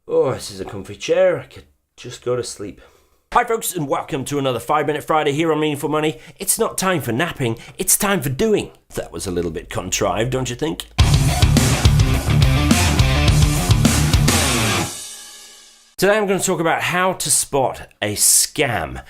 Oh, this is a comfy chair. I could just go to sleep. Hi folks, and welcome to another 5 Minute Friday here on Meaningful Money. It's not time for napping, it's time for doing. That was a little bit contrived, don't you think? Today I'm going to talk about how to spot a scam.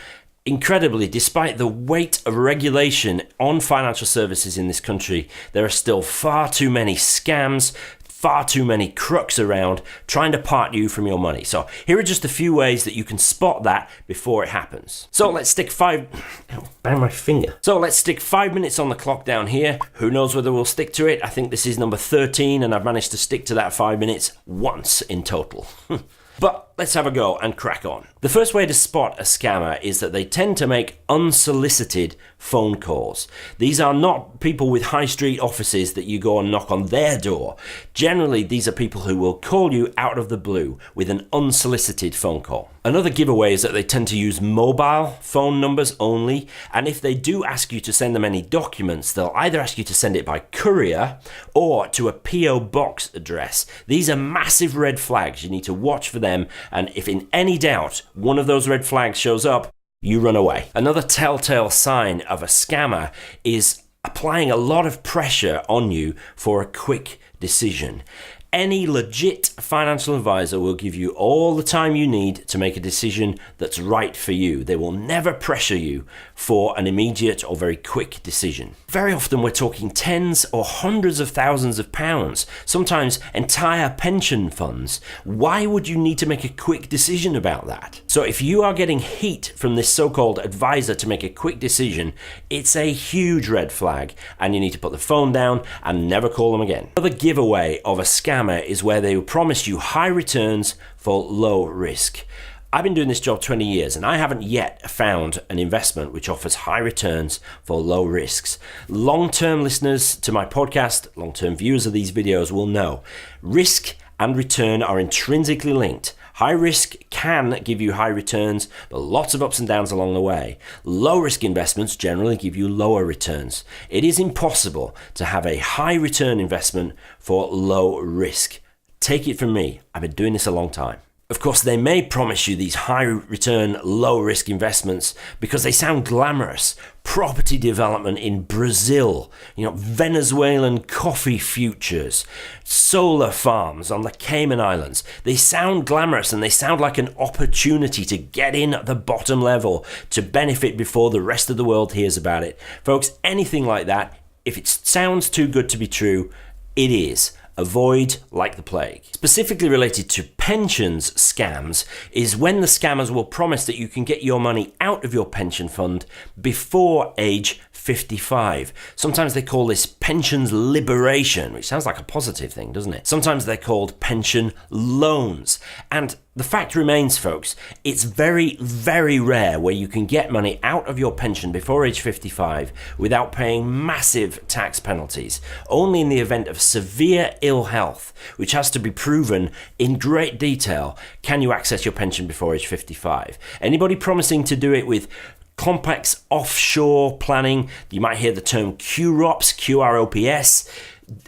Incredibly, despite the weight of regulation on financial services in this country, there are still far too many scams, far too many crooks around trying to part you from your money. So here are just a few ways that you can spot that before it happens. So let's stick 5 minutes on the clock down here. Who knows whether we'll stick to it? I think this is number 13 and I've managed to stick to that 5 minutes once in total. But let's have a go and crack on. The first way to spot a scammer is that they tend to make unsolicited phone calls. These are not people with high street offices that you go and knock on their door. Generally, these are people who will call you out of the blue with an unsolicited phone call. Another giveaway is that they tend to use mobile phone numbers only, and if they do ask you to send them any documents, they'll either ask you to send it by courier or to a P.O. box address. These are massive red flags. You need to watch for them, and if in any doubt one of those red flags shows up, you run away. Another telltale sign of a scammer is applying a lot of pressure on you for a quick decision. Any legit financial advisor will give you all the time you need to make a decision that's right for you. They will never pressure you for an immediate or very quick decision. Very often we're talking tens or hundreds of thousands of pounds, sometimes entire pension funds. Why would you need to make a quick decision about that? So if you are getting heat from this so-called advisor to make a quick decision, it's a huge red flag and you need to put the phone down and never call them again. Another giveaway of a scam is where they will promise you high returns for low risk. I've been doing this job 20 years and I haven't yet found an investment which offers high returns for low risks. Long-term listeners to my podcast, long-term viewers of these videos will know risk and return are intrinsically linked. High risk can give you high returns, but lots of ups and downs along the way. Low risk investments generally give you lower returns. It is impossible to have a high return investment for low risk. Take it from me, I've been doing this a long time. Of course, they may promise you these high return, low risk investments because they sound glamorous. Property development in Brazil, Venezuelan coffee futures, solar farms on the Cayman Islands. They sound glamorous and they sound like an opportunity to get in at the bottom level, to benefit before the rest of the world hears about it. Folks, anything like that, if it sounds too good to be true, it is. Avoid like the plague. Specifically related to pensions scams is when the scammers will promise that you can get your money out of your pension fund before age 55. Sometimes they call this pensions liberation, which sounds like a positive thing, doesn't it? Sometimes they're called pension loans. And the fact remains, folks, it's very, very rare where you can get money out of your pension before age 55 without paying massive tax penalties. Only in the event of severe ill health, which has to be proven in great detail, can you access your pension before age 55. Anybody promising to do it with complex offshore planning, you might hear the term QROPS, QROPS.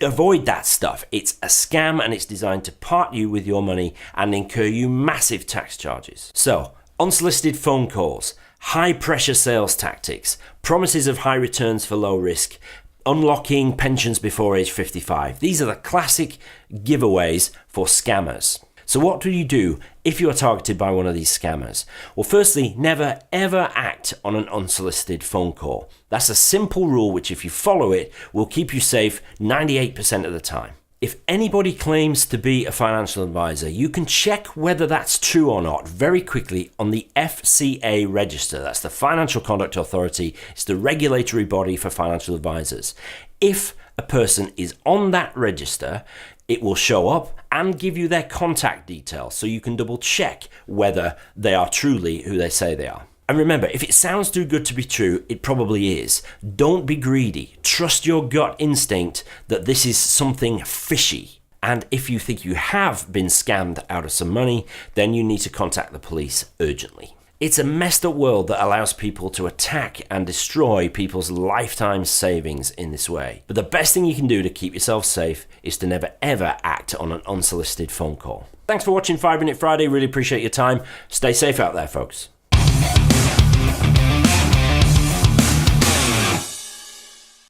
Avoid that stuff. It's a scam and it's designed to part you with your money and incur you massive tax charges. So, unsolicited phone calls, high pressure sales tactics, promises of high returns for low risk, unlocking pensions before age 55. These are the classic giveaways for scammers. So what do you do if you are targeted by one of these scammers? Well, firstly, never ever act on an unsolicited phone call. That's a simple rule which, if you follow it, will keep you safe 98% of the time. If anybody claims to be a financial advisor, you can check whether that's true or not very quickly on the FCA register. That's the Financial Conduct Authority. It's the regulatory body for financial advisors. If a person is on that register, it will show up and give you their contact details so you can double check whether they are truly who they say they are. And remember, if it sounds too good to be true, it probably is. Don't be greedy. Trust your gut instinct that this is something fishy. And if you think you have been scammed out of some money, then you need to contact the police urgently. It's a messed up world that allows people to attack and destroy people's lifetime savings in this way. But the best thing you can do to keep yourself safe is to never ever act on an unsolicited phone call. Thanks for watching 5 Minute Friday. Really appreciate your time. Stay safe out there, folks.